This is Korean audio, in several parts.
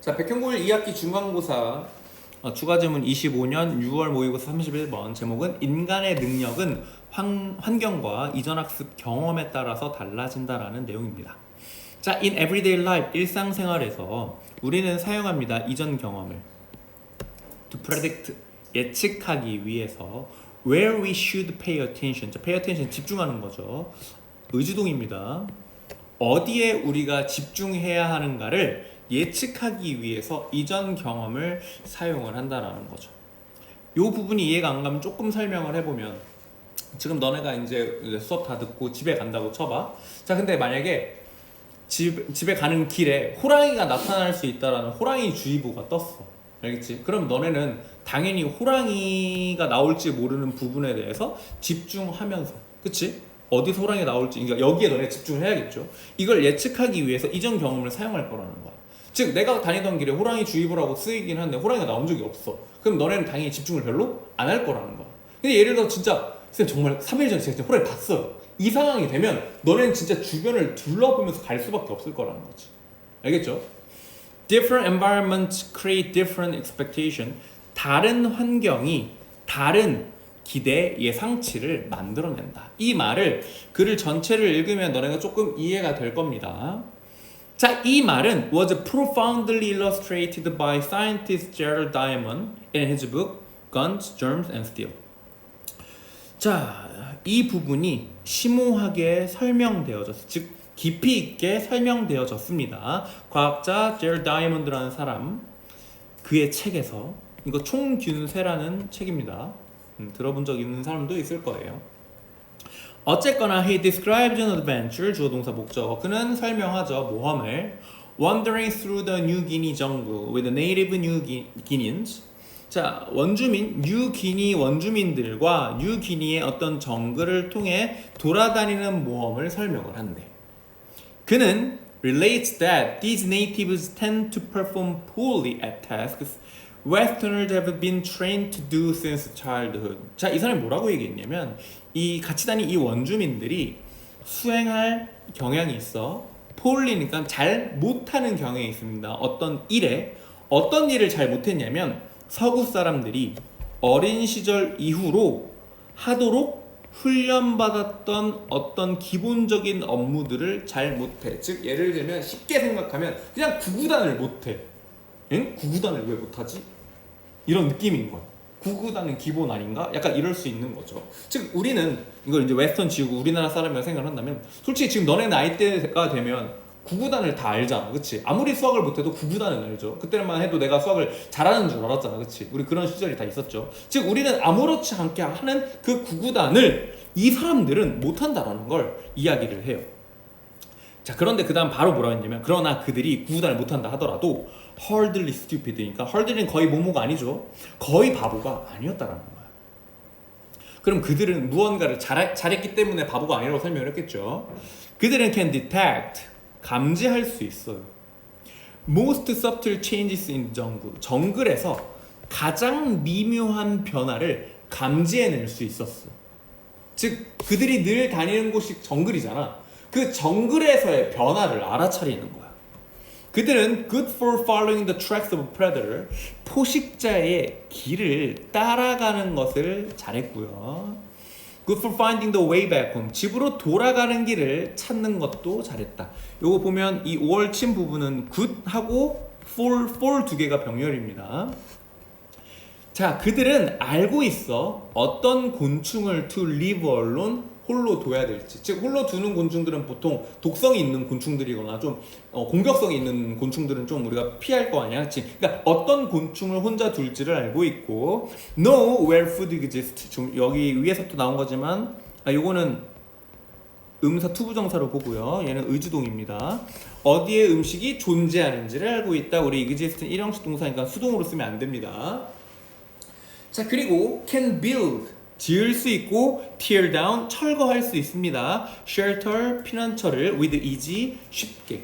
자, 백형고일 2학기 중간고사 추가제문 25년 6월 모의고사 31번 제목은 인간의 능력은 환경과 이전 학습 경험에 따라서 달라진다라는 내용입니다. 자, in everyday life 일상생활에서 우리는 사용합니다. 이전 경험을 to predict 예측하기 위해서 where we should pay attention. 자, pay attention 집중하는 거죠. 의지동입니다. 어디에 우리가 집중해야 하는가를 예측하기 위해서 이전 경험을 사용을 한다라는 거죠. 이 부분이 이해가 안 가면 조금 설명을 해보면, 지금 너네가 이제 수업 다 듣고 집에 간다고 쳐봐. 자, 근데 만약에 집에 가는 길에 호랑이가 나타날 수 있다라는 호랑이 주의보가 떴어. 알겠지? 그럼 너네는 당연히 호랑이가 나올지 모르는 부분에 대해서 집중하면서, 그치? 어디서 호랑이가 나올지, 그러니까 여기에 너네 집중을 해야겠죠. 이걸 예측하기 위해서 이전 경험을 사용할 거라는 거야. 즉 내가 다니던 길에 호랑이 주의보라고 쓰이긴 하는데 호랑이가 나온 적이 없어. 그럼 너네는 당연히 집중을 별로 안 할 거라는 거야. 근데 예를 들어 진짜 선생님 정말 3일 전에 제가 호랑이 봤어요. 이 상황이 되면 너네는 진짜 주변을 둘러보면서 갈 수밖에 없을 거라는 거지. 알겠죠? Different environments create different expectation. 다른 환경이 다른 기대 예상치를 만들어낸다. 이 말을 글을 전체를 읽으면 너네가 조금 이해가 될 겁니다. 자, 이 말은 was profoundly illustrated by scientist Gerald Diamond in his book Guns, Germs and Steel. 자, 이 부분이 심오하게 설명되어졌어. 즉 깊이 있게 설명되어졌습니다. 과학자 Gerald Diamond라는 사람, 그의 책에서, 이거 총균세라는 책입니다. 들어본 적 있는 사람도 있을 거예요. 어쨌거나 he describes an adventure, 주어 동사 목적어. 그는 설명하죠. 모험을 wandering through the New Guinea jungle with the native New Guineans. 자, 원주민, 뉴기니 원주민들과 뉴기니의 어떤 정글을 통해 돌아다니는 모험을 설명을 한대. 그는 relates that these natives tend to perform poorly at tasks Westerners have been trained to do since childhood. 자, 이 사람이 뭐라고 얘기했냐면, 이 같이 다니는 이 원주민들이 수행할 경향이 있어. poorly니까 잘 못하는 경향이 있습니다. 어떤 일을 잘 못했냐면, 서구 사람들이 어린 시절 이후로 하도록 훈련받았던 어떤 기본적인 업무들을 잘 못해. 즉 예를 들면 쉽게 생각하면 그냥 구구단을 못해. 응? 구구단을 왜 못하지? 이런 느낌인 거야. 구구단은 기본 아닌가? 약간 이럴 수 있는 거죠. 즉 우리는 이걸 이제 웨스턴 지우고 우리나라 사람이라 생각을 한다면, 솔직히 지금 너네 나이 때가 되면 구구단을 다 알잖아. 그치? 아무리 수학을 못해도 구구단은 알죠. 그때만 해도 내가 수학을 잘하는 줄 알았잖아. 그치? 우리 그런 시절이 다 있었죠. 즉 우리는 아무렇지 않게 하는 그 구구단을 이 사람들은 못한다라는 걸 이야기를 해요. 자, 그런데 그 다음 바로 뭐라 했냐면, 그러나 그들이 구구단을 못한다 하더라도 hardly stupid니까, hardly는 거의 뭐뭐가 아니죠. 거의 바보가 아니었다라는 거야. 그럼 그들은 무언가를 잘했기 때문에 바보가 아니라고 설명을 했겠죠. 그들은 can detect, 감지할 수 있어요. Most subtle changes in the jungle. 정글에서 가장 미묘한 변화를 감지해낼 수 있었어. 즉 그들이 늘 다니는 곳이 정글이잖아. 그 정글에서의 변화를 알아차리는 거야. 그들은 good for following the tracks of a predator. 포식자의 길을 따라가는 것을 잘했고요. Good for finding the way back home. 집으로 돌아가는 길을 찾는 것도 잘했다. 요거 보면 이 5월 침 부분은 good하고 for 두 개가 병렬입니다. 자, 그들은 알고 있어. 어떤 곤충을 to leave alone, 홀로 둬야 될지. 즉 홀로 두는 곤충들은 보통 독성이 있는 곤충들이거나 좀 공격성이 있는 곤충들은 좀 우리가 피할 거 아니야. 그치? 그러니까 어떤 곤충을 혼자 둘지를 알고 있고, know where food exists. 좀 여기 위에서부터 나온 거지만 요거는 음사 투부정사로 보고요. 얘는 의주동입니다. 어디에 음식이 존재하는지를 알고 있다. 우리 exist는 일형식 동사니까 수동으로 쓰면 안 됩니다. 자, 그리고 can build, 지을 수 있고, tear down, 철거할 수 있습니다. shelter, 피난처를 with easy, 쉽게.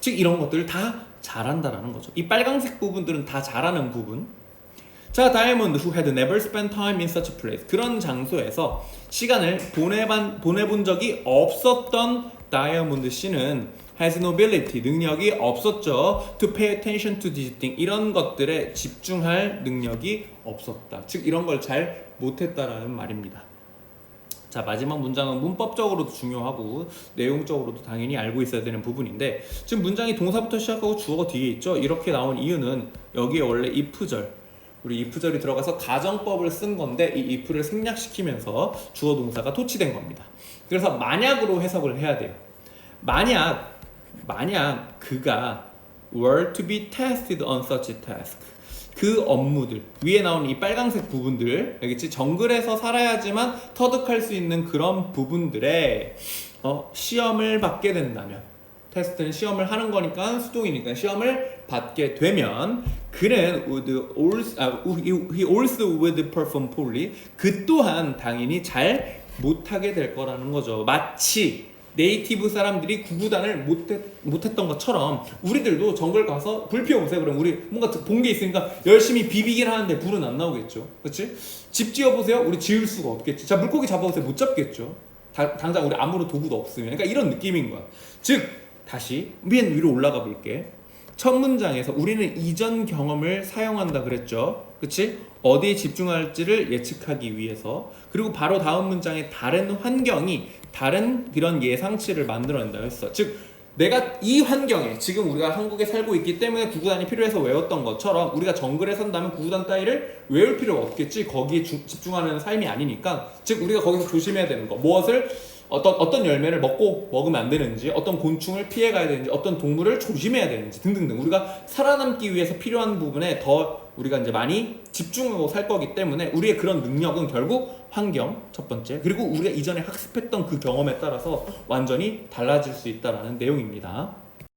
즉 이런 것들을 다 잘한다라는 거죠. 이 빨간색 부분들은 다 잘하는 부분. 자, 다이아몬드 who had never spent time in such a place. 그런 장소에서 시간을 보내본 적이 없었던 다이아몬드 씨는 has no ability 능력이 없었죠. to pay attention to these things 이런 것들에 집중할 능력이 없었다. 즉 이런 걸 잘 못했다라는 말입니다. 자, 마지막 문장은 문법적으로도 중요하고 내용적으로도 당연히 알고 있어야 되는 부분인데 지금 문장이 동사부터 시작하고 주어가 뒤에 있죠. 이렇게 나온 이유는 여기에 원래 if절 우리 if절이 들어가서 가정법을 쓴 건데 이 if를 생략시키면서 주어 동사가 토치된 겁니다. 그래서 만약으로 해석을 해야 돼요. 만약 그가 were to be tested on such a task 그 업무들 위에 나오는 이 빨간색 부분들 알겠지? 정글에서 살아야지만 터득할 수 있는 그런 부분들에 시험을 받게 된다면 테스트는 시험을 하는 거니까 수동이니까 시험을 받게 되면 그는 he also would perform poorly 그 또한 당연히 잘 못하게 될 거라는 거죠. 마치 네이티브 사람들이 구구단을 못했던 것처럼 우리들도 정글 가서 불 피워보세요. 그럼 우리 뭔가 본 게 있으니까 열심히 비비긴 하는데 불은 안 나오겠죠. 그렇지? 집 지어보세요. 우리 지을 수가 없겠지. 자, 물고기 잡아보세요. 못 잡겠죠. 당장 우리 아무런 도구도 없으면. 그러니까 이런 느낌인 거야. 즉 다시 맨 위로 올라가 볼게. 첫 문장에서 우리는 이전 경험을 사용한다 그랬죠. 그치? 어디에 집중할지를 예측하기 위해서. 그리고 바로 다음 문장에 다른 환경이 다른 그런 예상치를 만들어낸다 했어. 즉 내가 이 환경에 지금 우리가 한국에 살고 있기 때문에 구구단이 필요해서 외웠던 것처럼 우리가 정글에 산다면 구구단 따위를 외울 필요가 없겠지. 거기에 집중하는 삶이 아니니까. 즉 우리가 거기서 조심해야 되는 거. 무엇을 어떤 열매를 먹으면 안 되는지, 어떤 곤충을 피해 가야 되는지, 어떤 동물을 조심해야 되는지 등등등. 우리가 살아남기 위해서 필요한 부분에 더 우리가 이제 많이 집중하고 살 거기 때문에 우리의 그런 능력은 결국 환경 첫 번째, 그리고 우리가 이전에 학습했던 그 경험에 따라서 완전히 달라질 수 있다라는 내용입니다.